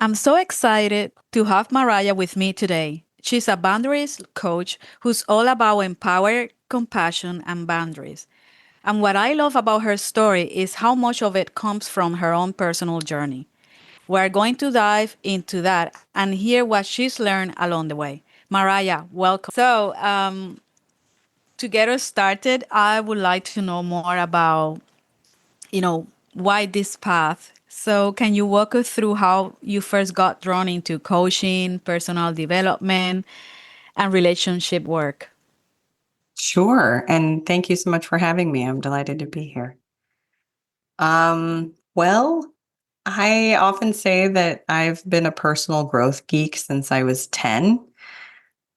I'm so excited to have Mariah with me today. She's a boundaries coach who's all about empower, compassion, and boundaries. And what I love about her story is how much of it comes from her own personal journey. We're going to dive into that and hear what she's learned along the way. Mariah, welcome. To get us started, I would like to know more about why this path? So, can you walk us through how you first got drawn into coaching, personal development, and relationship work? Sure. And thank you so much for having me. I'm delighted to be here. Well, I often say that I've been a personal growth geek since I was 10.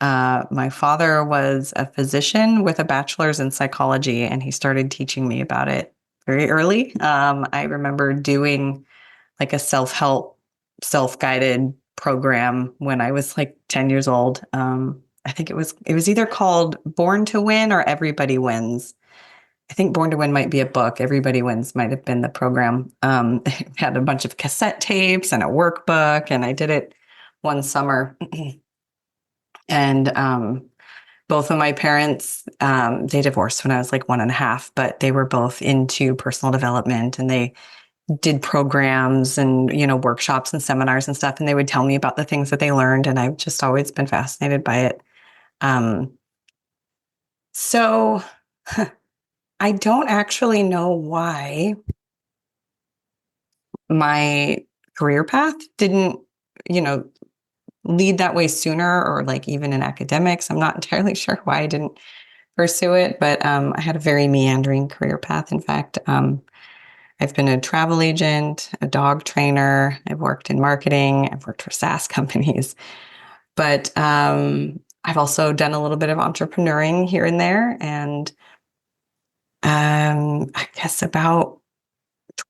My father was a physician with a bachelor's in psychology, and he started teaching me about it very early. I remember doing like a self-help, self-guided program when I was like 10 years old. I think it was either called Born to Win or Everybody Wins. I think Born to Win might be a book. Everybody Wins might have been the program. It had a bunch of cassette tapes and a workbook, and I did it one summer. And both of my parents, they divorced when I was like 1.5, but they were both into personal development, and they did programs and, workshops and seminars and stuff. And they would tell me about the things that they learned. And I've just always been fascinated by it. Um, so I don't actually know why my career path didn't, you know, lead that way sooner, or like even in academics. I'm not entirely sure why I didn't pursue it, but I had a very meandering career path. In fact, I've been a travel agent, a dog trainer. I've worked in marketing. I've worked for SaaS companies, but I've also done a little bit of entrepreneuring here and there. And I guess about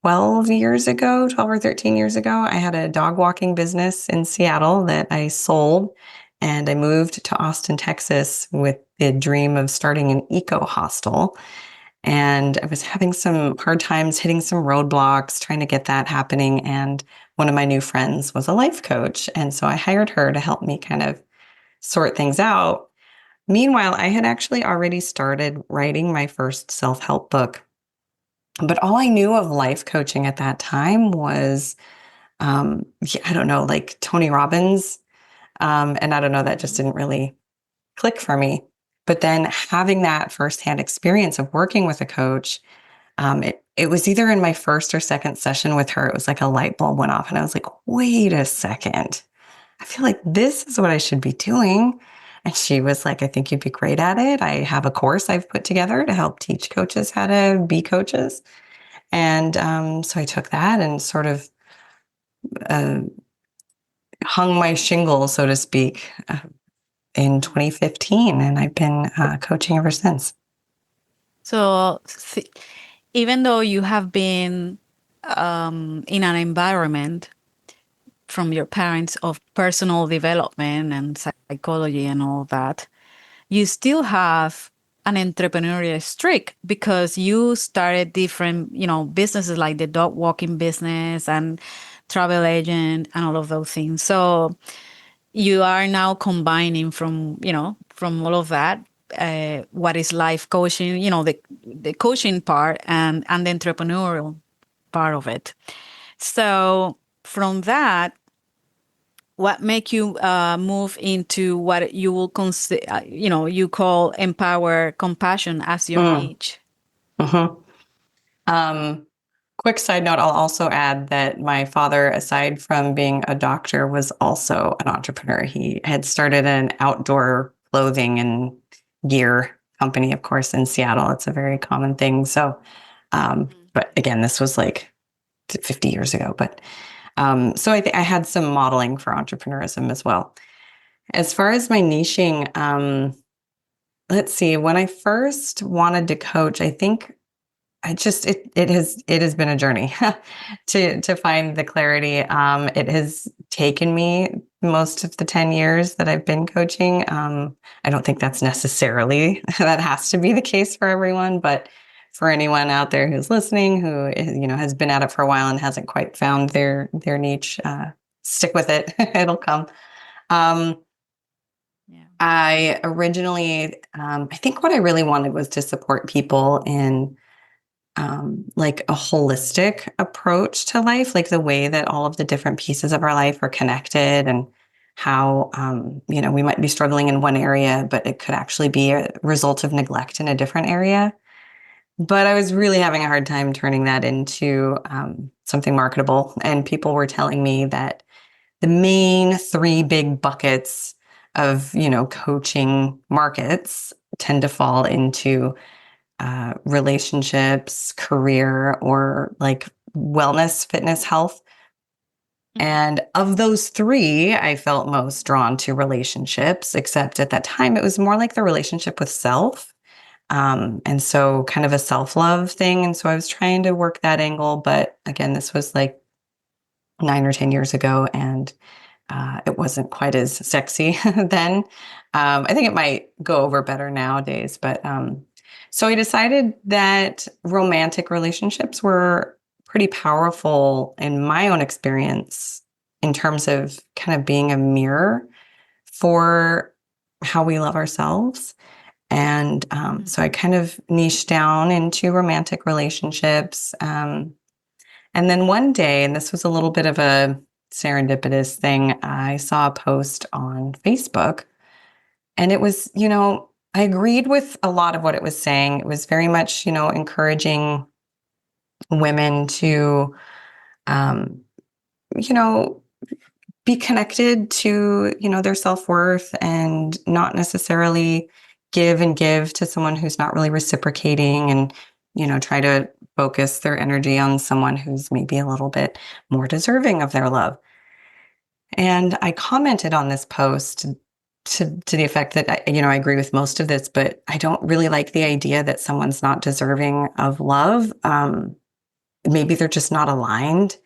12 or 13 years ago, I had a dog walking business in Seattle that I sold. And I moved to Austin, Texas with the dream of starting an eco hostel. And I was having some hard times hitting some roadblocks, trying to get that happening. And one of my new friends was a life coach. And so I hired her to help me kind of sort things out. Meanwhile, I had actually already started writing my first self-help book. But all I knew of life coaching at that time was, I don't know, like Tony Robbins. And I don't know, that just didn't really click for me. But then having that firsthand experience of working with a coach, it was either in my first or second session with her, it was like a light bulb went off and I was like, wait a second. I feel like this is what I should be doing. And she was like, I think you'd be great at it. I have a course I've put together to help teach coaches how to be coaches. And so I took that and sort of uh, hung my shingle, so to speak, in 2015. And I've been coaching ever since. So, even though you have been in an environment from your parents of personal development and psychology and all that, you still have an entrepreneurial streak because you started different, businesses like the dog walking business and travel agent and all of those things. So you are now combining from all of that, what is life coaching, the coaching part and the entrepreneurial part of it. So from that, what make you move into what you will consider, you call empower compassion as your Mm. niche? hmm Quick side note, I'll also add that my father, aside from being a doctor, was also an entrepreneur. He had started an outdoor clothing and gear company, of course, in Seattle. It's a very common thing. So, but again, this was like 50 years ago. But so I think I had some modeling for entrepreneurism as well. As far as my niching, let's see, when I first wanted to coach, I think it has been a journey to find the clarity. It has taken me most of the 10 years that I've been coaching. I don't think that's necessarily that has to be the case for everyone, but for anyone out there who's listening, who has been at it for a while and hasn't quite found their niche, stick with it. It'll come. Um, Yeah. I originally, I think what I really wanted was to support people in like a holistic approach to life, like the way that all of the different pieces of our life are connected and how, we might be struggling in one area, but it could actually be a result of neglect in a different area. But I was really having a hard time turning that into something marketable. And people were telling me that the main three big buckets of, coaching markets tend to fall into relationships, career, or like wellness, fitness, health. Mhm. And of those three, I felt most drawn to relationships, except at that time it was more like the relationship with self. And so kind of a self-love thing. And so I was trying to work that angle. But again, this was like 9 or 10 years ago, and it wasn't quite as sexy then. I think it might go over better nowadays. But so I decided that romantic relationships were pretty powerful in my own experience in terms of kind of being a mirror for how we love ourselves. And Mhm. so I kind of niched down into romantic relationships. And then one day, and this was a little bit of a serendipitous thing, I saw a post on Facebook, and it was, I agreed with a lot of what it was saying. It was very much, encouraging women to, um, you know, be connected to, their self-worth and not necessarily give and give to someone who's not really reciprocating and, try to focus their energy on someone who's maybe a little bit more deserving of their love. And I commented on this post to the effect that I agree with most of this, but I don't really like the idea that someone's not deserving of love. Maybe they're just not aligned.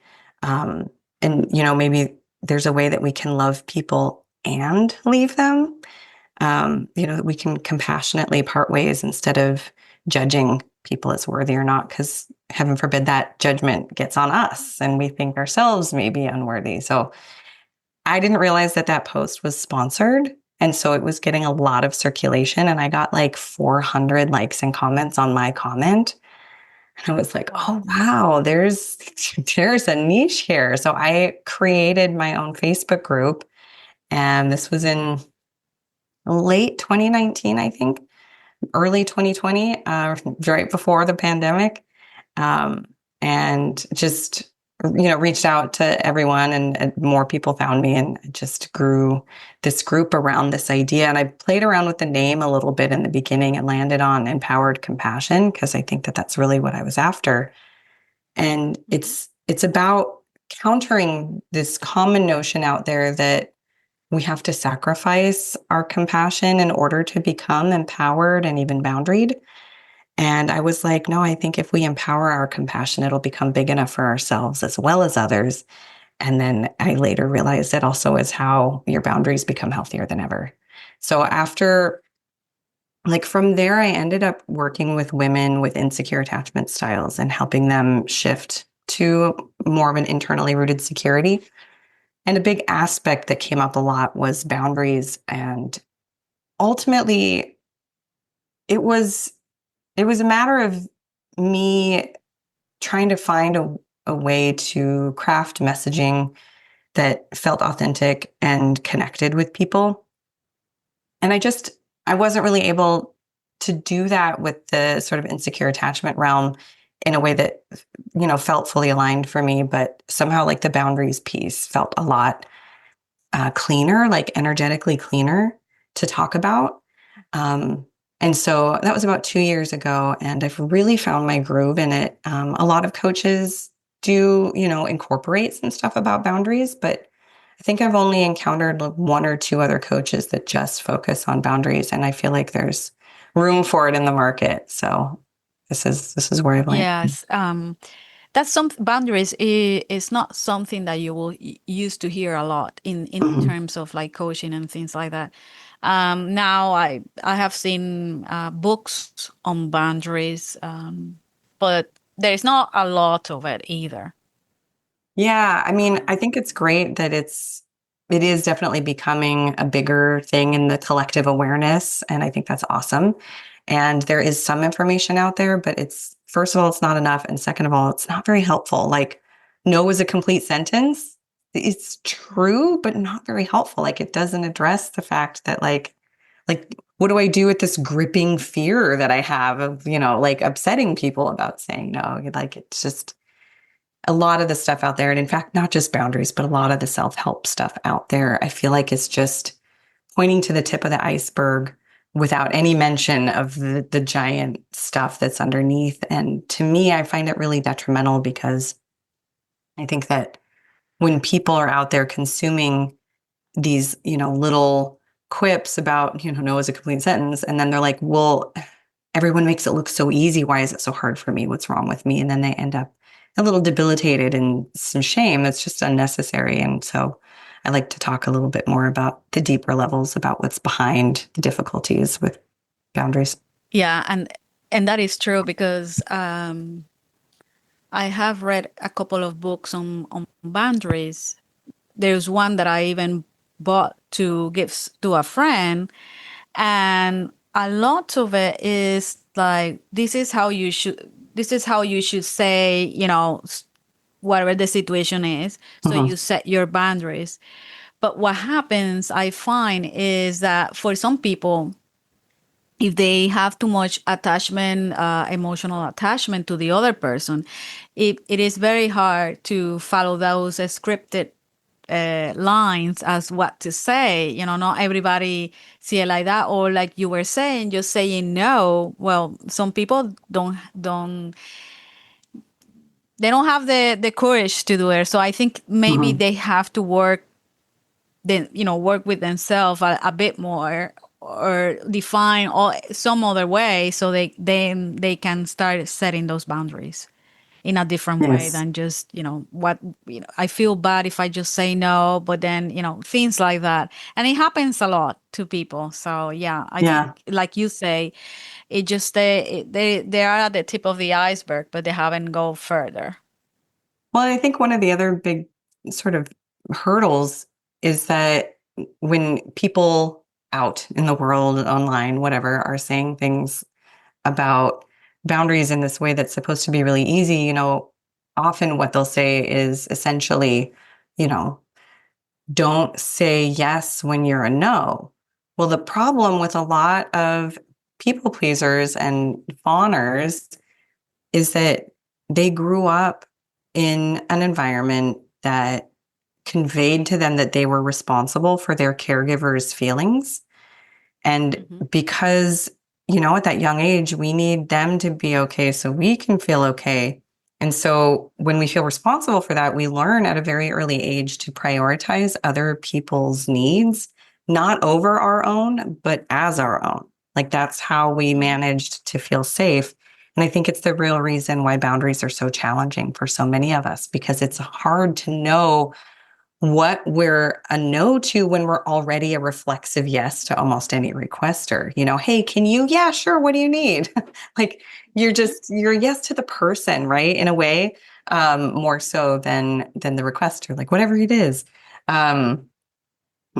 Um, and maybe there's a way that we can love people and leave them. That we can compassionately part ways instead of judging people as worthy or not, because heaven forbid that judgment gets on us and we think ourselves may be unworthy. So I didn't realize that that post was sponsored. And so it was getting a lot of circulation, and I got like 400 likes and comments on my comment. And I was like, oh Wow. wow, there's a niche here. So I created my own Facebook group, and this was in late 2019, I think, early 2020, right before the pandemic. Um, and just, reached out to everyone, and more people found me, and it just grew this group around this idea. And I played around with the name a little bit in the beginning and landed on empowered compassion because I think that that's really what I was after. And Mhm. it's about countering this common notion out there that we have to sacrifice our compassion in order to become empowered and even boundaried. And I was like, no, I think if we empower our compassion, it'll become big enough for ourselves as well as others. And then I later realized that also is how your boundaries become healthier than ever. So after, like, from there, I ended up working with women with insecure attachment styles and helping them shift to more of an internally rooted security. And a big aspect that came up a lot was boundaries. And ultimately, it was it was a matter of me trying to find a way to craft messaging that felt authentic and connected with people. And I wasn't really able to do that with the sort of insecure attachment realm in a way that, felt fully aligned for me. But somehow, like, the boundaries piece felt a lot cleaner, like energetically cleaner to talk about. Um, and so that was about 2 years ago, and I've really found my groove in it. A lot of coaches do, incorporate some stuff about boundaries, but I think I've only encountered like one or two other coaches that just focus on boundaries, and I feel like there's room for it in the market. So this is where I've landed. Yes. That's some boundaries is not something that you will used to hear a lot in Mhm. terms of like coaching and things like that. Now I have seen books on boundaries, but there is not a lot of it either. Yeah, I mean, I think it's great that it is definitely becoming a bigger thing in the collective awareness, and I think that's awesome. And there is some information out there, but it's first of all, it's not enough, and second of all, it's not very helpful. Like, no is a complete sentence. It's true, but not very helpful. Like, it doesn't address the fact that like what do I do with this gripping fear that I have of, like upsetting people about saying no? Like, it's just a lot of the stuff out there, and in fact, not just boundaries, but a lot of the self-help stuff out there, I feel like it's just pointing to the tip of the iceberg without any mention of the giant stuff that's underneath. And to me, I find it really detrimental because I think that when people are out there consuming these, little quips about, no is a complete sentence, and then they're like, well, everyone makes it look so easy. Why is it so hard for me? What's wrong with me? And then they end up a little debilitated and some shame. It's just unnecessary. And so I like to talk a little bit more about the deeper levels about what's behind the difficulties with boundaries. Yeah, and that is true because I have read a couple of books on boundaries. There's one that I even bought to give to a friend, and a lot of it is like this is how you should say, whatever the situation is. So Mhm. you set your boundaries. But what happens, I find, is that for some people, if they have too much attachment, emotional attachment to the other person, it is very hard to follow those scripted lines as what to say. Not everybody see it like that, or like you were saying, just saying no. Well, some people they don't have the courage to do it. So I think maybe Mhm. they have to work with themselves a bit more, or define some other way, so they can start setting those boundaries in a different way Yes. than just what I feel bad if I just say no, but then things like that, and it happens a lot to people. So yeah, I Yeah. think like you say, it just they are at the tip of the iceberg, but they haven't go further. Well, I think one of the other big sort of hurdles is that when people out in the world, online, whatever, are saying things about boundaries in this way that's supposed to be really easy, often what they'll say is essentially, you know, don't say yes when you're a no. Well, the problem with a lot of people pleasers and fawners is that they grew up in an environment that conveyed to them that they were responsible for their caregiver's feelings. And Hmm. because, at that young age, we need them to be okay so we can feel okay. And so when we feel responsible for that, we learn at a very early age to prioritize other people's needs, not over our own, but as our own. Like that's how we managed to feel safe. And I think it's the real reason why boundaries are so challenging for so many of us, because it's hard to know what we're a no to when we're already a reflexive yes to almost any requester. Hey, can you? Yeah, sure. What do you need? Like you're a yes to the person, right? In a way, more so than the requester, like whatever it is. Um,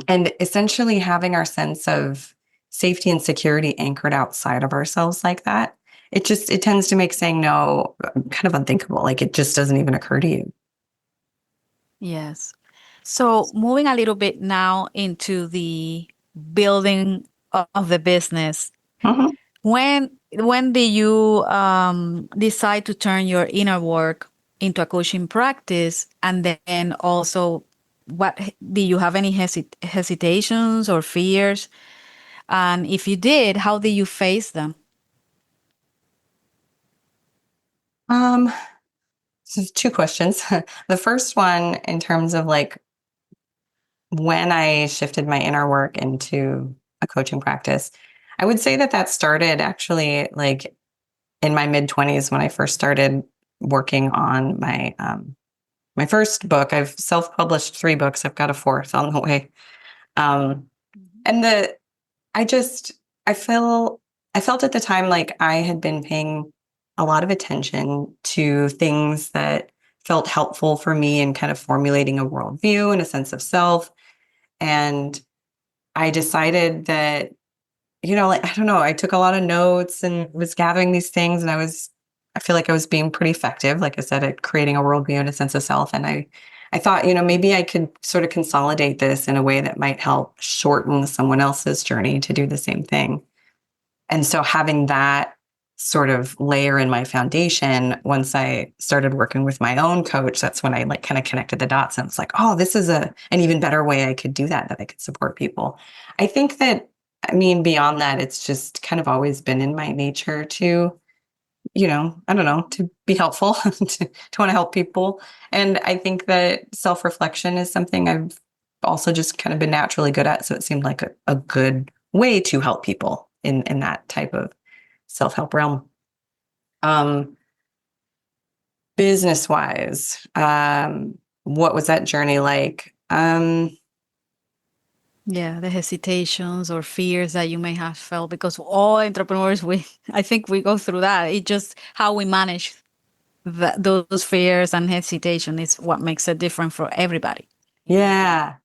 and essentially having our sense of safety and security anchored outside of ourselves like that, it tends to make saying no kind of unthinkable. Like it just doesn't even occur to you. Yes. So moving a little bit now into the building of the business. Mhm. When do you decide to turn your inner work into a coaching practice? And then also, what do you have any hesitations or fears? And if you did, how did you face them? Um, So two questions. The first one, in terms of like when I shifted my inner work into a coaching practice, I would say that that started actually like in my mid 20s when I first started working on my first book. I've self-published three books. I've got a fourth on the way. Um, and the I just I feel I felt at the time like I had been paying a lot of attention to things that felt helpful for me in kind of formulating a worldview and a sense of self. And I decided that, like, I don't know, I took a lot of notes and was gathering these things, and I feel like I was being pretty effective, like I said, at creating a worldview and a sense of self. And I thought, maybe I could sort of consolidate this in a way that might help shorten someone else's journey to do the same thing. And so having that sort of layer in my foundation, once I started working with my own coach, that's when I like kind of connected the dots and it's like, oh, this is an even better way I could do that I could support people. I think that, I mean, beyond that, it's just kind of always been in my nature to, I don't know, to be helpful, to want to help people. And I think that self-reflection is something I've also just kind of been naturally good at. So it seemed like a good way to help people in that type of self-help realm. Um, Business wise, what was that journey like? Yeah, the hesitations or fears that you may have felt, because all entrepreneurs, I think we go through that. It's just how we manage those fears and hesitation is what makes it different for everybody. Yeah,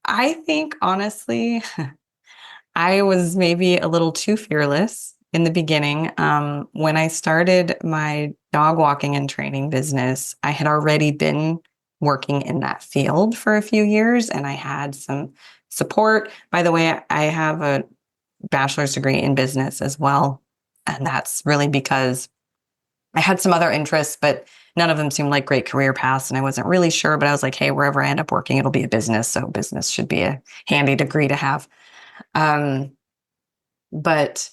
I think honestly, I was maybe a little too fearless in the beginning. When I started my dog walking and training business, I had already been working in that field for a few years and I had some support. By the way, I have a bachelor's degree in business as well. And that's really because I had some other interests, but none of them seemed like great career paths. And I wasn't really sure, but I was like, hey, wherever I end up working, it'll be a business. So business should be a handy degree to have. Um, but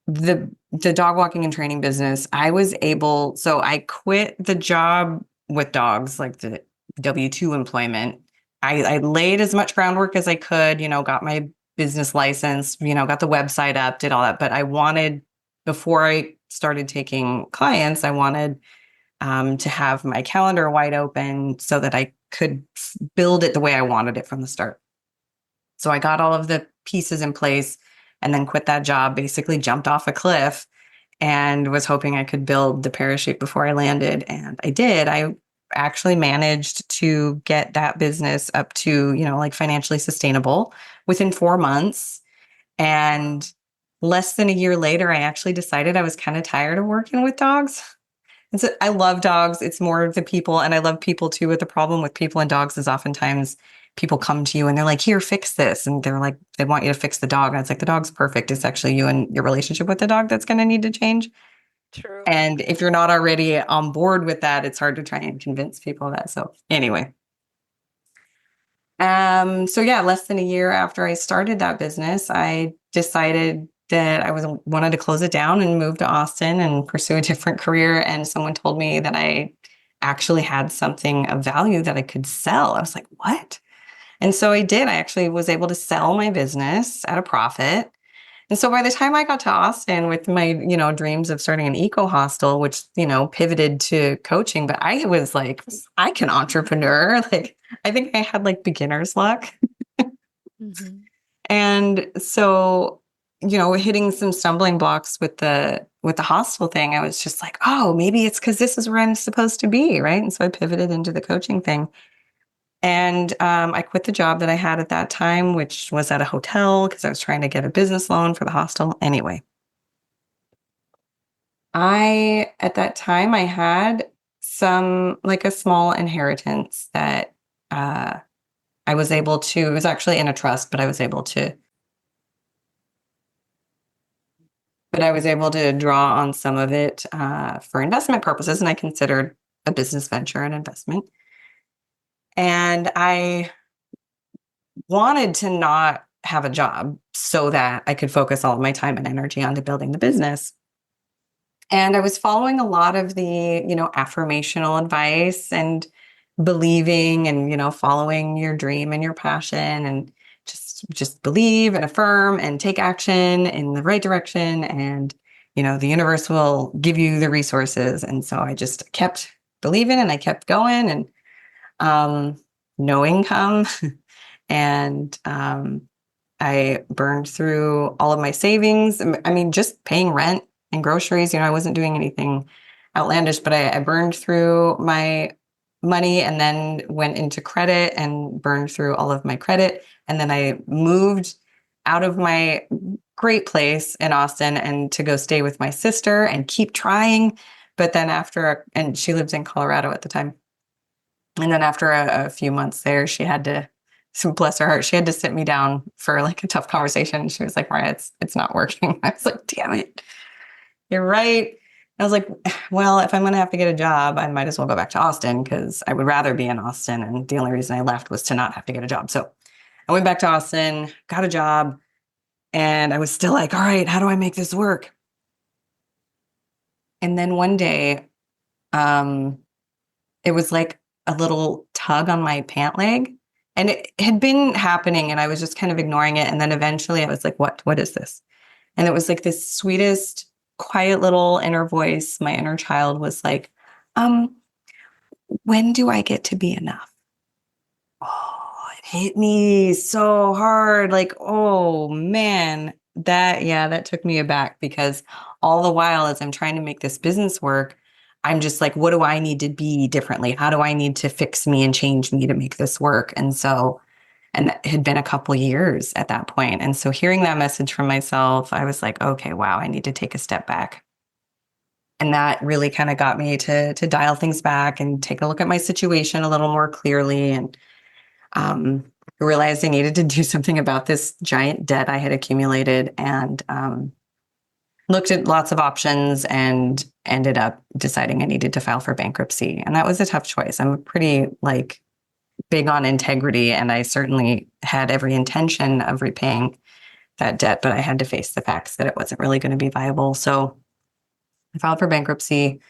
the dog walking and training business, so I quit the job with dogs, like the W-2 employment. I laid as much groundwork as I could, got my business license, got the website up, did all that. But before I started taking clients, I wanted to have my calendar wide open so that I could build it the way I wanted it from the start. So I got all of the pieces in place and then quit that job, basically jumped off a cliff and was hoping I could build the parachute before I landed. And I did. I actually managed to get that business up to, like financially sustainable within 4 months. And less than a year later, I actually decided I was kind of tired of working with dogs. And so I love dogs. It's more of the people, and I love people too. But the problem with people and dogs is oftentimes people come to you and they're like, here, fix this. And they're like, they want you to fix the dog. And it's like, the dog's perfect. It's actually you and your relationship with the dog that's going to need to change. True. And if you're not already on board with that, it's hard to try and convince people of that. So anyway, so yeah, less than a year after I started that business, I decided that wanted to close it down and move to Austin and pursue a different career. And someone told me that I actually had something of value that I could sell. I was like, what? And so I did. I actually was able to sell my business at a profit. And so by the time I got to Austin with my, dreams of starting an eco hostel, which, pivoted to coaching, but I was like, I can entrepreneur. Like, I think I had like beginner's luck. Mm-hmm. And so, hitting some stumbling blocks with the hostel thing, I was just like, oh, maybe it's because this is where I'm supposed to be, right? And so I pivoted into the coaching thing. And I quit the job that I had at that time, which was at a hotel because I was trying to get a business loan for the hostel. Anyway, at that time, I had like a small inheritance that uh, I was able to, it was actually in a trust, but I was able to draw on some of it for investment purposes. And I considered a business venture an investment. And I wanted to not have a job so that I could focus all of my time and energy onto building the business. And I was following a lot of the, affirmational advice and believing and, following your dream and your passion and just believe and affirm and take action in the right direction. And, the universe will give you the resources. And so I just kept believing and I kept going and no income. And I burned through all of my savings. I mean, just paying rent and groceries. I wasn't doing anything outlandish, but I burned through my money and then went into credit and burned through all of my credit. And then I moved out of my great place in Austin and to go stay with my sister and keep trying. But then and she lived in Colorado at the time. And then after a few months there, she had to, so bless her heart, she had to sit me down for like a tough conversation. She was like, Mariya, it's not working. I was like, damn it, you're right. I was like, well, if I'm going to have to get a job, I might as well go back to Austin because I would rather be in Austin. And the only reason I left was to not have to get a job. So I went back to Austin, got a job, and I was still like, all right, how do I make this work? And then one day, it was like a little tug on my pant leg. And it had been happening and I was just kind of ignoring it. And then eventually I was like, what is this? And it was like this sweetest, quiet little inner voice. My inner child was like, when do I get to be enough? Oh, it hit me so hard. Like, oh man, that took me aback because all the while as I'm trying to make this business work, I'm just like, what do I need to be differently? How do I need to fix me and change me to make this work? And it had been a couple years at that point. And so hearing that message from myself, I was like, okay, wow, I need to take a step back. And that really kind of got me to dial things back and take a look at my situation a little more clearly and realized I needed to do something about this giant debt I had accumulated and looked at lots of options and ended up deciding I needed to file for bankruptcy. And that was a tough choice. I'm pretty big on integrity, and I certainly had every intention of repaying that debt, but I had to face the facts that it wasn't really going to be viable. So I filed for bankruptcy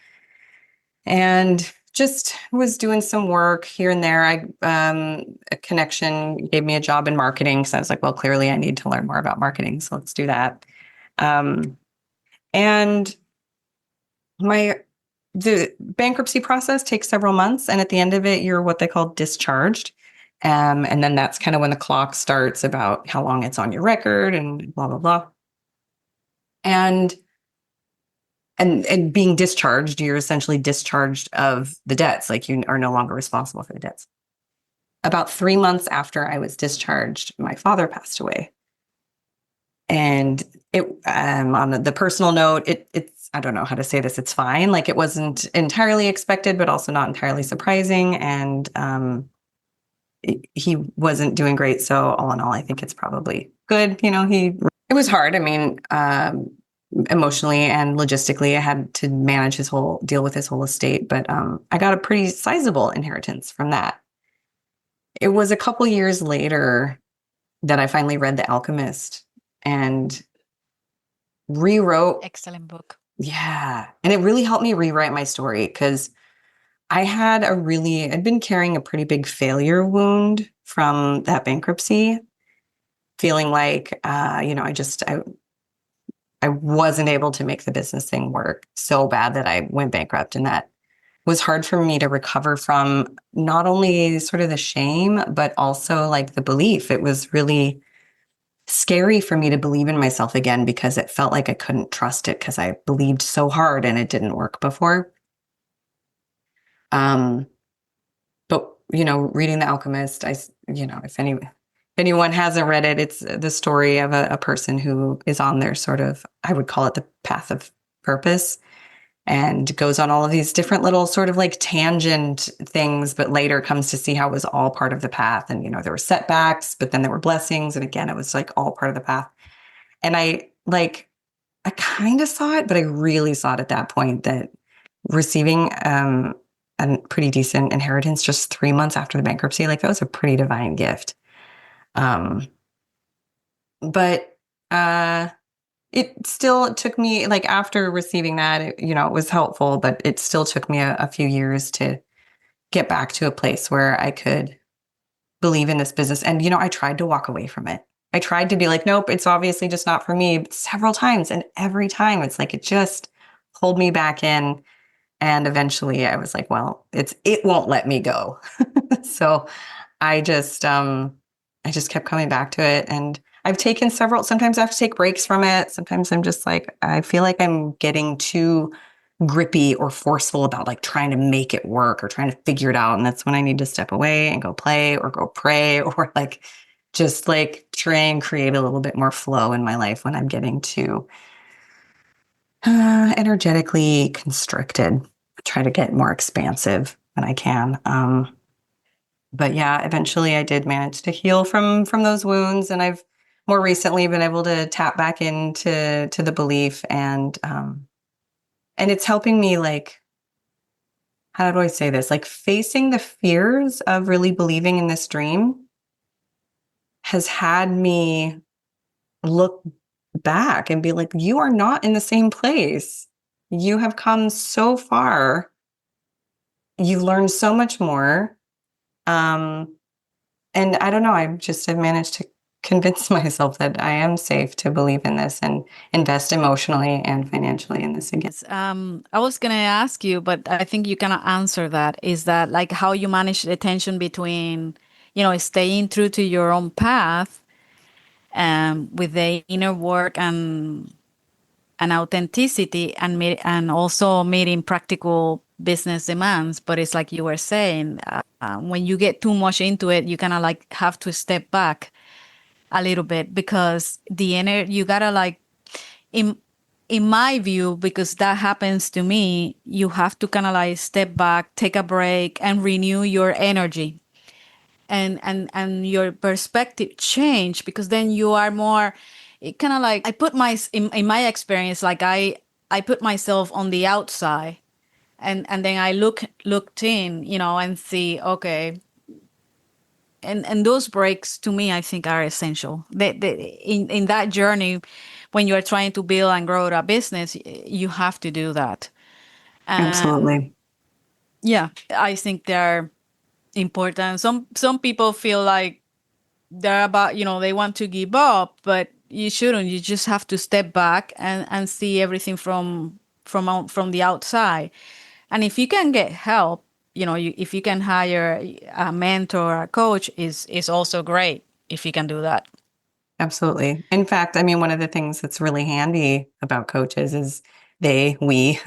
and just was doing some work here and there. A connection gave me a job in marketing. So I was like, well, clearly I need to learn more about marketing. So let's do that. And the bankruptcy process takes several months. And at the end of it, you're what they call discharged. And then that's kind of when the clock starts about how long it's on your record and blah, blah, blah. And being discharged, you're essentially discharged of the debts. Like you are no longer responsible for the debts. About 3 months after I was discharged, my father passed away. And it, on the personal note, it's, I don't know how to say this. It's fine. Like it wasn't entirely expected, but also not entirely surprising. And, he wasn't doing great. So all in all, I think it's probably good. It was hard. I mean, emotionally and logistically, I had to manage deal with his whole estate, but I got a pretty sizable inheritance from that. It was a couple years later that I finally read The Alchemist and rewrote. Excellent book. Yeah. And it really helped me rewrite my story because I'd been carrying a pretty big failure wound from that bankruptcy, feeling like, I wasn't able to make the business thing work so bad that I went bankrupt. And that was hard for me to recover from, not only sort of the shame, but also like the belief. It was really scary for me to believe in myself again because it felt like I couldn't trust it because I believed so hard and it didn't work before. But reading The Alchemist, if anyone hasn't read it, it's the story of a person who is on their sort of, I would call it the path of purpose, and goes on all of these different little sort of like tangent things, but later comes to see how it was all part of the path. And, there were setbacks, but then there were blessings. And again, it was like all part of the path. And I kind of saw it, but I really saw it at that point that receiving a pretty decent inheritance just 3 months after the bankruptcy, like that was a pretty divine gift. But it still took me, like after receiving that, it was helpful, but it still took me a few years to get back to a place where I could believe in this business. And, I tried to walk away from it. I tried to be like, nope, it's obviously just not for me several times. And every time it's like, it just pulled me back in. And eventually I was like, well, it won't let me go. So I just kept coming back to it. And I've taken sometimes I have to take breaks from it. Sometimes I'm just like, I feel like I'm getting too grippy or forceful about like trying to make it work or trying to figure it out. And that's when I need to step away and go play or go pray or like just like try and create a little bit more flow in my life when I'm getting too energetically constricted. Try to get more expansive when I can. But yeah, eventually I did manage to heal from those wounds, and I've more recently been able to tap back into the belief, and it's helping me like, how do I say this? Like facing the fears of really believing in this dream has had me look back and be like, you are not in the same place. You have come so far. You've learned so much more. Um, and I don't know, I've managed to convince myself that I am safe to believe in this and invest emotionally and financially in this again. Yes, I was gonna ask you, but I think you cannot answer that. Is that like how you manage the tension between, staying true to your own path, with the inner work and authenticity, and also meeting practical business demands. But it's like you were saying, when you get too much into it, you kind of like have to step back a little bit, because the inner you gotta like, in in my view, because that happens to me, you have to kind of like step back, take a break, and renew your energy, and your perspective change, because then you are more, it kind of like, I put in my experience, like I put myself on the outside, and then I looked in, and see, okay. And those breaks to me, I think, are essential. In that journey, when you are trying to build and grow a business, you have to do that. And Absolutely. yeah, I think they're important. Some people feel like they're about, they want to give up, but you shouldn't. You just have to step back and see everything from the outside. And if you can get help, if you can hire a mentor, a coach, is also great if you can do that. Absolutely. In fact, I mean, one of the things that's really handy about coaches is we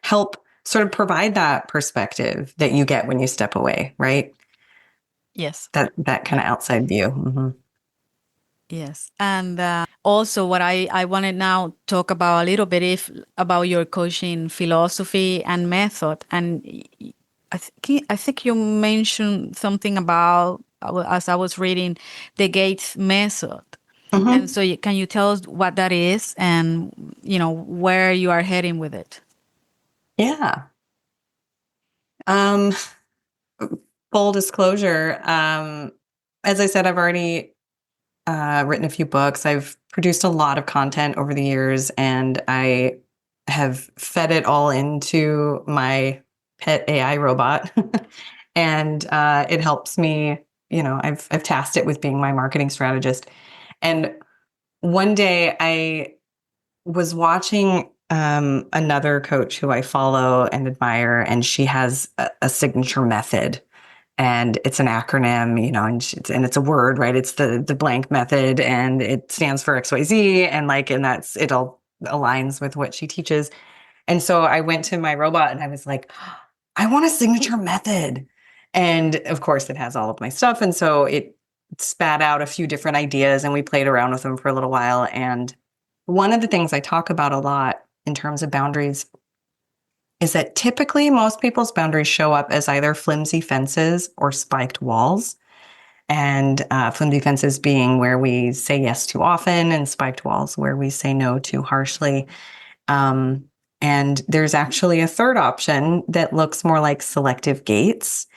help sort of provide that perspective that you get when you step away, right? Yes. That kind of outside view. Hmm. Yes. And also, what I want to now talk about a little bit, if about your coaching philosophy and method. And I think you mentioned something about, as I was reading, the Gates method. And Hmm. so, can you tell us what that is, and where you are heading with it? Yeah. Um, Full disclosure. As I said, I've already written a few books. I've produced a lot of content over the years, and I have fed it all into my pet AI robot, and it helps me. I've tasked it with being my marketing strategist. And one day, I was watching another coach who I follow and admire, and she has a signature method, and it's an acronym, and it's a word, right? It's the blank method, and it stands for XYZ, and that's it all aligns with what she teaches. And so I went to my robot and I was like, I want a signature method. And of course, it has all of my stuff. And so it spat out a few different ideas, and we played around with them for a little while. And one of the things I talk about a lot in terms of boundaries is that typically most people's boundaries show up as either flimsy fences or spiked walls. And flimsy fences being where we say yes too often, and spiked walls where we say no too harshly. Um, and there's actually a third option that looks more like selective gates.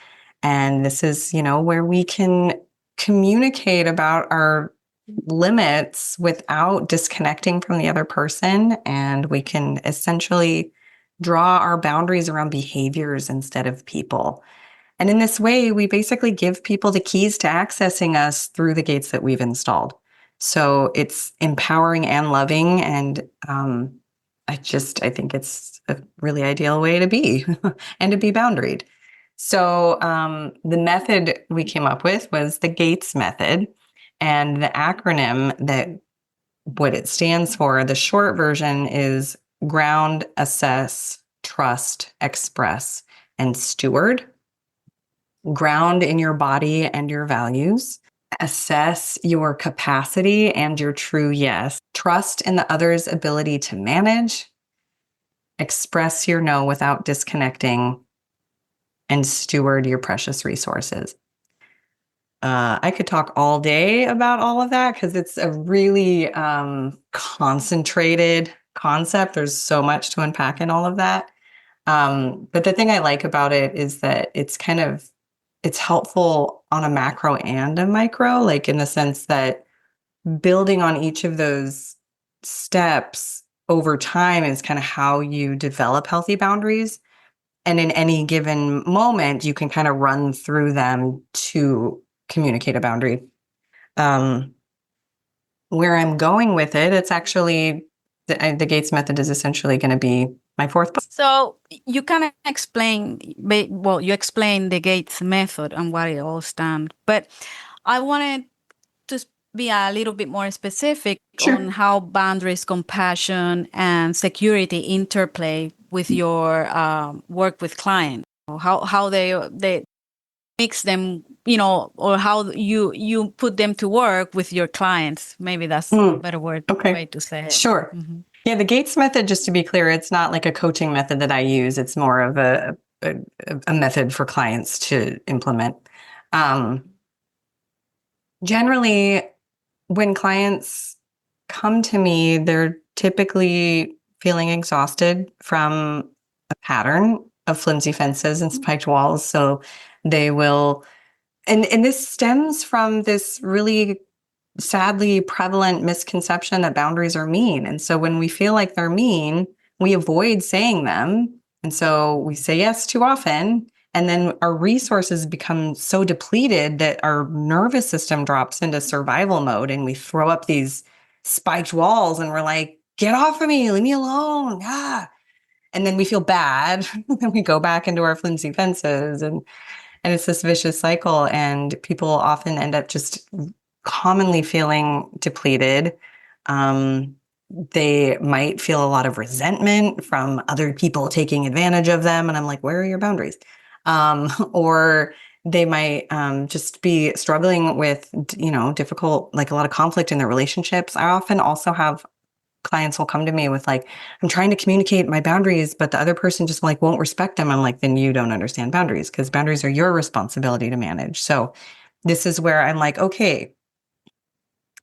And this is, where we can communicate about our limits without disconnecting from the other person. And we can essentially draw our boundaries around behaviors instead of people. And in this way, we basically give people the keys to accessing us through the gates that we've installed. So it's empowering and loving. And I think it's a really ideal way to be and to be boundaried. So the method we came up with was the Gates method. And the acronym that what it stands for, the short version is ground, assess, trust, express, and steward. Ground in your body and your values. Assess your capacity and your true yes. Trust in the other's ability to manage. Express your no without disconnecting, and steward your precious resources. I could talk all day about all of that because it's a really concentrated concept. There's so much to unpack in all of that. But the thing I like about it is that it's helpful on a macro and a micro, like in the sense that building on each of those steps over time is kind of how you develop healthy boundaries. And in any given moment, you can kind of run through them to communicate a boundary. Where I'm going with it, it's actually the Gates method is essentially going to be my fourth book. So you kind of you explained the Gates method and what it all stands, but I wanted to be a little bit more specific on how boundaries, compassion, and security interplay with your work with clients. How they mix them, or how you put them to work with your clients. Maybe that's a better way to say it. Sure. Mm-hmm. Yeah, the Gates method, just to be clear, it's not like a coaching method that I use. It's more of a method for clients to implement. Generally, when clients come to me, they're typically feeling exhausted from a pattern of flimsy fences and spiked walls. So they will, and this stems from this really sadly prevalent misconception that boundaries are mean. And so when we feel like they're mean, we avoid saying them. And so we say yes too often. And then our resources become so depleted that our nervous system drops into survival mode and we throw up these spiked walls and we're like, get off of me, leave me alone. Ah. And then we feel bad. And we go back into our flimsy fences and it's this vicious cycle. And people often end up just commonly feeling depleted. They might feel a lot of resentment from other people taking advantage of them. And I'm like, where are your boundaries? Or they might just be struggling with, difficult, like a lot of conflict in their relationships. I often also have clients will come to me with like, I'm trying to communicate my boundaries, but the other person just like won't respect them. I'm like, then you don't understand boundaries because boundaries are your responsibility to manage. So this is where I'm like, okay,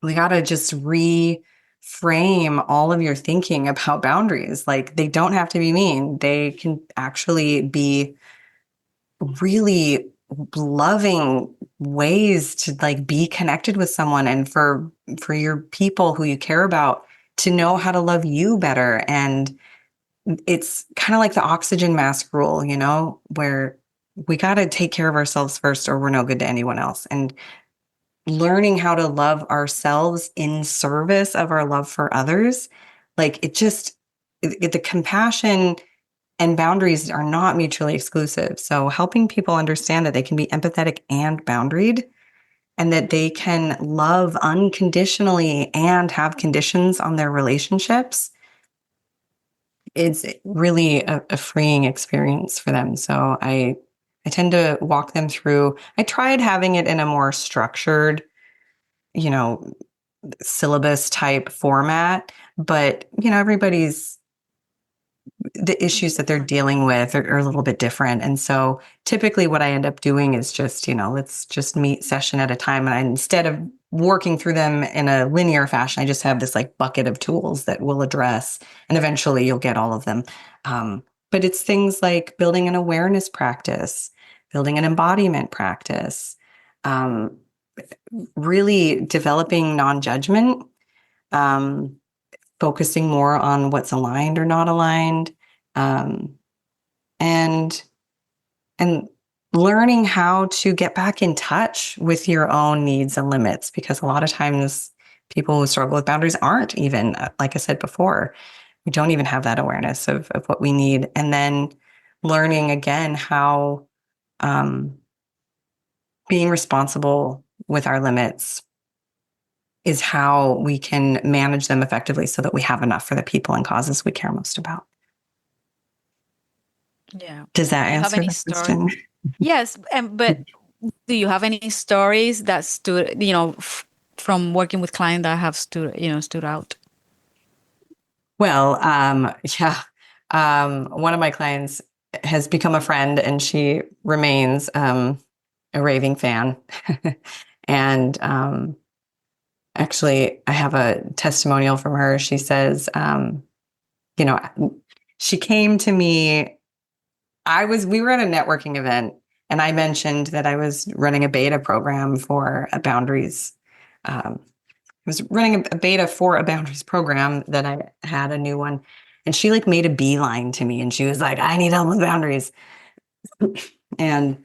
we got to just reframe all of your thinking about boundaries. Like they don't have to be mean. They can actually be really loving ways to like be connected with someone and for your people who you care about to know how to love you better. And it's kind of like the oxygen mask rule, where we got to take care of ourselves first or we're no good to anyone else. And learning how to love ourselves in service of our love for others, like the compassion and boundaries are not mutually exclusive. So helping people understand that they can be empathetic and boundaried and that they can love unconditionally and have conditions on their relationships is really a freeing experience for them. So I tend to walk them through. I tried having it in a more structured, syllabus type format, but everybody's the issues that they're dealing with are a little bit different. And so typically what I end up doing is just, let's just meet session at a time. And instead of working through them in a linear fashion, I just have this like bucket of tools that we'll address and eventually you'll get all of them. But it's things like building an awareness practice, building an embodiment practice, really developing non-judgment, focusing more on what's aligned or not aligned, and learning how to get back in touch with your own needs and limits, because a lot of times people who struggle with boundaries aren't even, like I said before, we don't even have that awareness of what we need. And then learning again how being responsible with our limits is how we can manage them effectively so that we have enough for the people and causes we care most about. Yeah. Does that Do you have answer any the story? question? Yes, but do you have any stories that stood, from working with clients that have stood out? Well, yeah. One of my clients has become a friend and she remains a raving fan. And actually, I have a testimonial from her. She says, you know, she came to me. We were at a networking event and I mentioned that I was running a beta program for a boundaries. I was running a beta for a boundaries program that I had a new one. And she like made a beeline to me and she was like, I need help with boundaries. And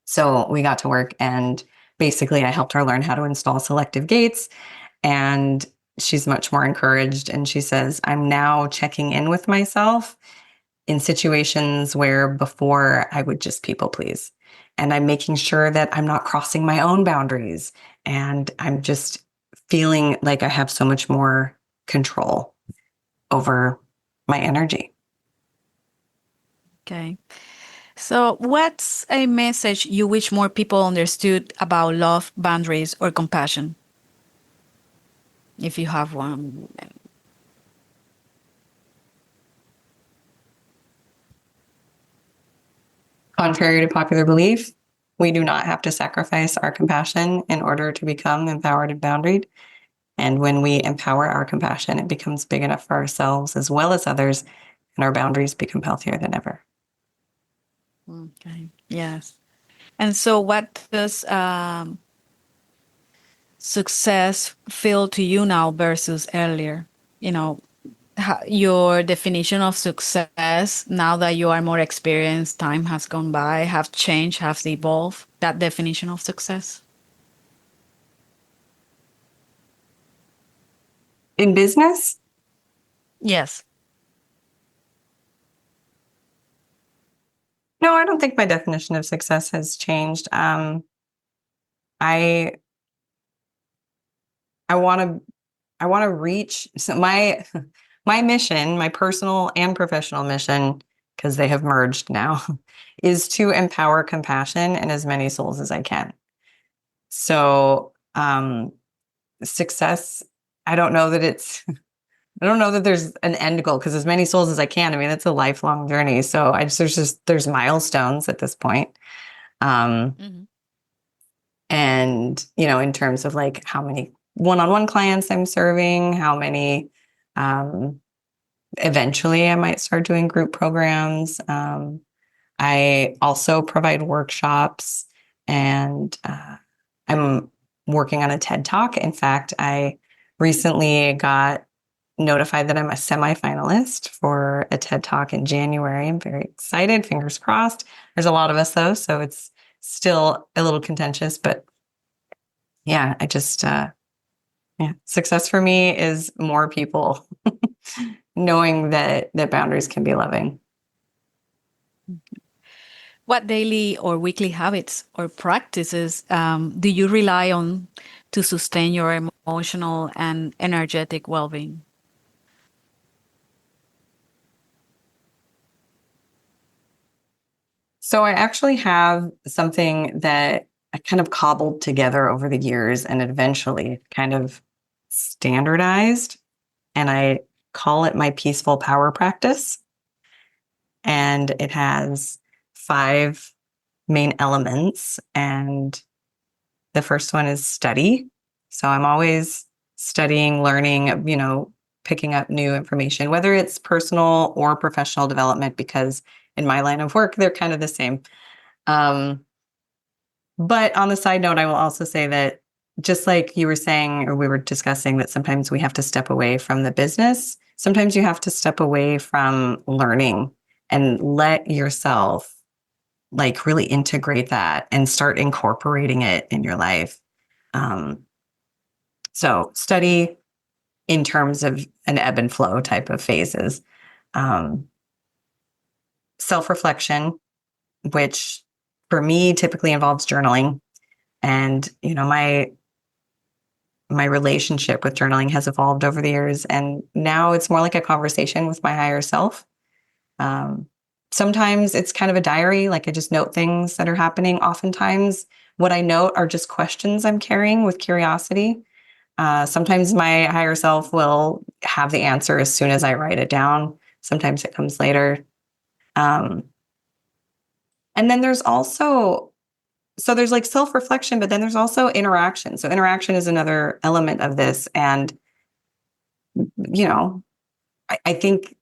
so we got to work and basically I helped her learn how to install selective gates. And she's much more encouraged. And she says, I'm now checking in with myself in situations where before I would just people please. And I'm making sure that I'm not crossing my own boundaries. And I'm just feeling like I have so much more control over my energy. Okay. So, what's a message you wish more people understood about love, boundaries, or compassion, if you have one? Contrary to popular belief, we do not have to sacrifice our compassion in order to become empowered and boundaried. And when we empower our compassion, it becomes big enough for ourselves as well as others, and our boundaries become healthier than ever. Okay. Yes. And so, what does success feel to you now versus earlier? You know, your definition of success now that you are more experienced, time has gone by, have changed, has evolved. That definition of success. In business, Yes. no, I don't think my definition of success has changed. I I want to I want to reach my mission, my personal and professional mission, because they have merged now, is to empower compassion in as many souls as I can. So, success, I don't know that it's I don't know that there's an end goal because as many souls as I can. I mean, that's a lifelong journey. So there's milestones at this point. Um, Hmm. and in terms of like how many one-on-one clients I'm serving, how many, eventually I might start doing group programs. I also provide workshops and I'm working on a TED Talk. In fact, I recently got notified that I'm a semifinalist for a TED Talk in January. I'm very excited, fingers crossed. There's a lot of us though, so it's still a little contentious, but yeah, yeah, success for me is more people knowing that boundaries can be loving. What daily or weekly habits or practices do you rely on to sustain your emotional and energetic well-being? So I actually have something that I kind of cobbled together over the years and eventually kind of standardized. And I call it my peaceful power practice. And it has 5 main elements. And the first one is study. So I'm always studying, learning, picking up new information, whether it's personal or professional development, because in my line of work, they're kind of the same. Um, but on the side note, I will also say that just like you were saying, or we were discussing, that sometimes we have to step away from the business. Sometimes you have to step away from learning and let yourself like really integrate that and start incorporating it in your life. Um, so study in terms of an ebb and flow type of phases. Um, Self-reflection, which for me typically involves journaling. And, my relationship with journaling has evolved over the years. And now it's more like a conversation with my higher self. Um, Sometimes it's kind of a diary, like I just note things that are happening. Oftentimes, what I note are just questions I'm carrying with curiosity. Sometimes my higher self will have the answer as soon as I write it down. Sometimes it comes later. Um, and then there's also, so there's like self reflection, but then there's also interaction. So, interaction is another element of this. And, you know, I think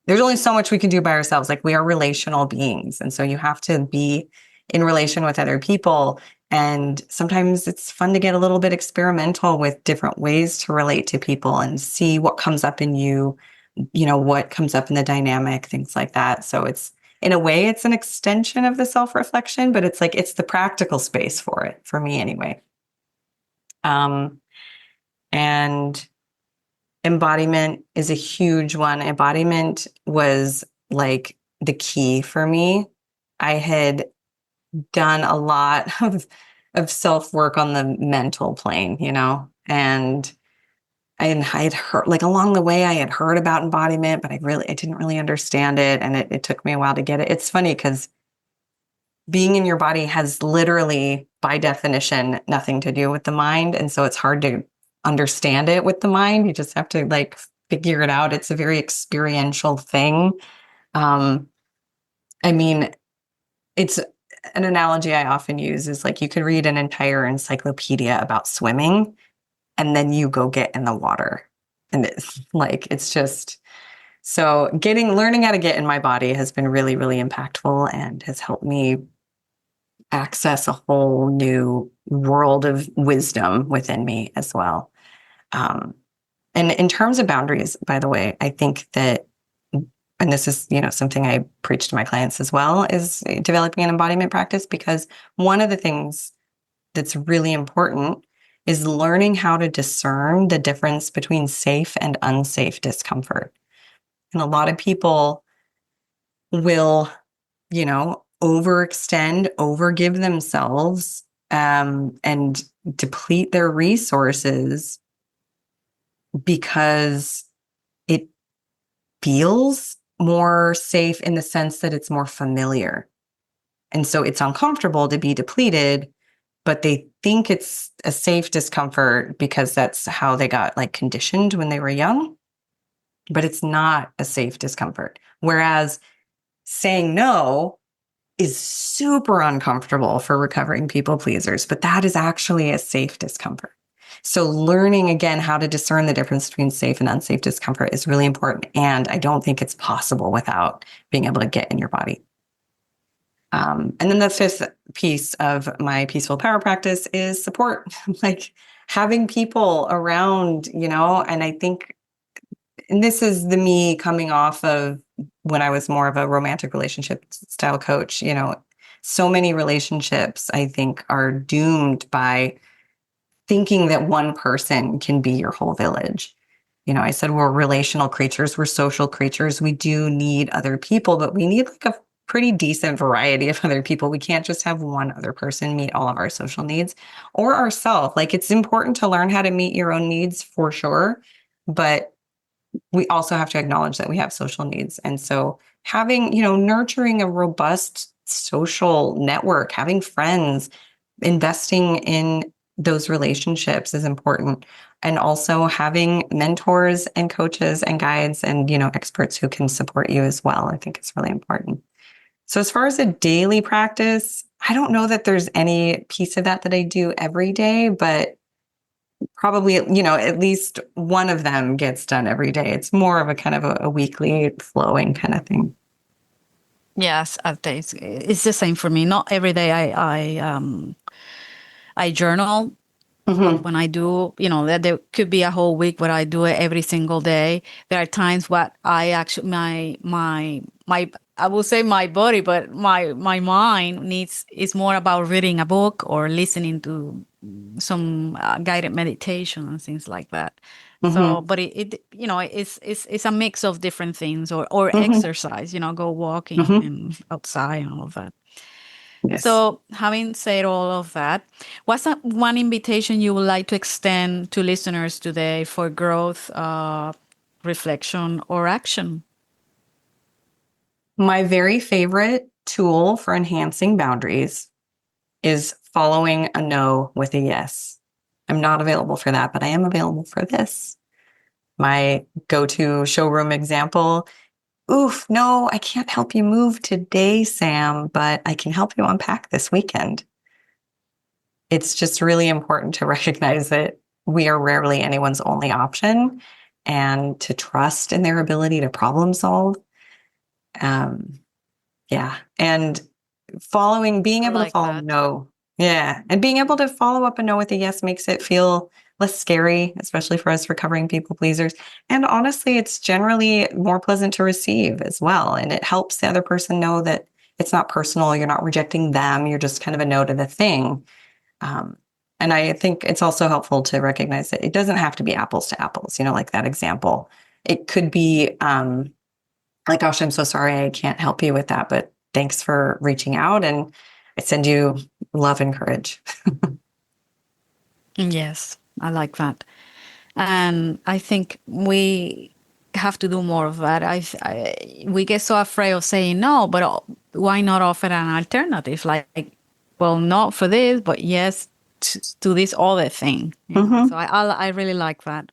there's only so much we can do by ourselves. Like we are relational beings. And so you have to be in relation with other people. And sometimes it's fun to get a little bit experimental with different ways to relate to people and see what comes up in you, what comes up in the dynamic, things like that. So it's, in a way, it's an extension of the self-reflection, but it's like, it's the practical space for it, for me anyway. And embodiment is a huge one. Embodiment was like the key for me. I had done a lot of self work on the mental plane, and I had heard, like along the way, I had heard about embodiment, but I didn't really understand it. And it took me a while to get it. It's funny because being in your body has literally, by definition, nothing to do with the mind. And so it's hard to understand it with the mind. You just have to like figure it out. It's a very experiential thing. Um, I mean, it's an analogy I often use is like you could read an entire encyclopedia about swimming and then you go get in the water. And it's just so learning how to get in my body has been really, really impactful and has helped me access a whole new world of wisdom within me as well. And in terms of boundaries, by the way, I think that, and this is, something I preach to my clients as well, is developing an embodiment practice, because one of the things that's really important is learning how to discern the difference between safe and unsafe discomfort. And a lot of people will, overextend, overgive themselves, and deplete their resources because it feels more safe in the sense that it's more familiar. And so it's uncomfortable to be depleted, but they think it's a safe discomfort because that's how they got like conditioned when they were young. But it's not a safe discomfort. Whereas saying no is super uncomfortable for recovering people pleasers, but that is actually a safe discomfort. So learning again how to discern the difference between safe and unsafe discomfort is really important. And I don't think it's possible without being able to get in your body. And then the fifth piece of my peaceful power practice is support, like having people around, and I think, and this is the me coming off of when I was more of a romantic relationship style coach, so many relationships I think are doomed by thinking that one person can be your whole village. I said we're relational creatures, we're social creatures. We do need other people, but we need like a pretty decent variety of other people. We can't just have one other person meet all of our social needs or ourselves. Like it's important to learn how to meet your own needs for sure, but we also have to acknowledge that we have social needs. And so having, nurturing a robust social network, having friends, investing in those relationships is important. And also having mentors and coaches and guides and, experts who can support you as well, I think is really important. So as far as a daily practice, I don't know that there's any piece of that I do every day, but probably, at least one of them gets done every day. It's more of a kind of a weekly flowing kind of thing. Yes, it's the same for me. Not every day I journal, but when I do, there could be a whole week where I do it every single day. There are times what I actually my I will say my body, but my mind is more about reading a book or listening to some guided meditation and things like that. So, but it's a mix of different things or exercise, go walking and outside and all of that. Yes. So, having said all of that, what's one invitation you would like to extend to listeners today for growth, reflection, or action? My very favorite tool for enhancing boundaries is following a no with a yes. I'm not available for that, but I am available for this. My go-to showroom example, oof, no, I can't help you move today, Sam, but I can help you unpack this weekend. It's just really important to recognize that we are rarely anyone's only option and to trust in their ability to problem solve. Yeah. And being I able to like follow that. no. Yeah. And being able to follow up a no with a yes makes it feel less scary, especially for us recovering people pleasers. And honestly, it's generally more pleasant to receive as well. And it helps the other person know that it's not personal. You're not rejecting them. You're just kind of a no to the thing. Um, and I think it's also helpful to recognize that it doesn't have to be apples to apples, like that example. It could be like, gosh, I'm so sorry, I can't help you with that, but thanks for reaching out. And I send you love and courage. Yes, I like that. And I think we have to do more of that. We get so afraid of saying no, but why not offer an alternative? Like, well, not for this, but yes to this other thing. So Mm-hmm. I really like that.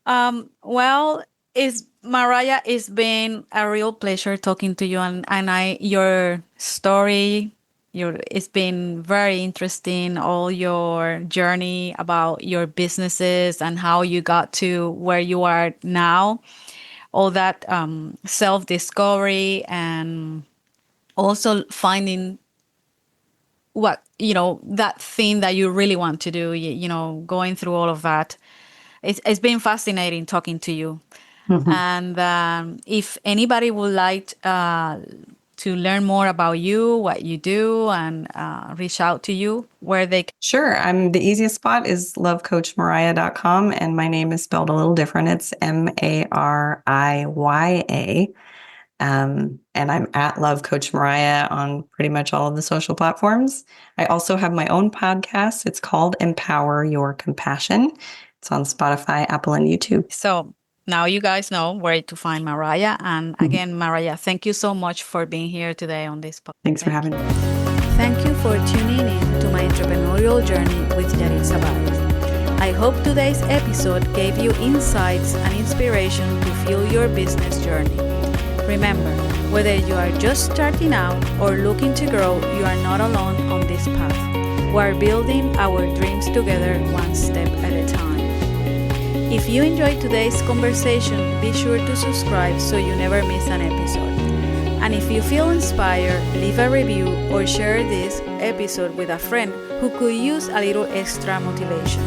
Well, it's Mariya, it's been a real pleasure talking to you, and your story, it's been very interesting. All your journey about your businesses and how you got to where you are now, all that self discovery, and also finding what that thing that you really want to do. Going through all of that. It's been fascinating talking to you. Mm-hmm. And if anybody would like to learn more about you, what you do, and reach out to you, where they can. Sure. The easiest spot is lovecoachmariya.com. And my name is spelled a little different. It's Mariya. And I'm at Love Coach Mariya on pretty much all of the social platforms. I also have my own podcast. It's called Empower Your Compassion. It's on Spotify, Apple, and YouTube. So now you guys know where to find Mariya. And again, Mariya, thank you so much for being here today on this podcast. Thanks for having me. Thank you for tuning in to my entrepreneurial journey with Yaritza Baez. I hope today's episode gave you insights and inspiration to fuel your business journey. Remember, whether you are just starting out or looking to grow, you are not alone on this path. We are building our dreams together one step at a time. If you enjoyed today's conversation, be sure to subscribe so you never miss an episode. And if you feel inspired, leave a review or share this episode with a friend who could use a little extra motivation.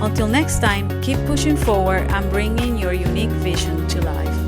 Until next time, keep pushing forward and bringing your unique vision to life.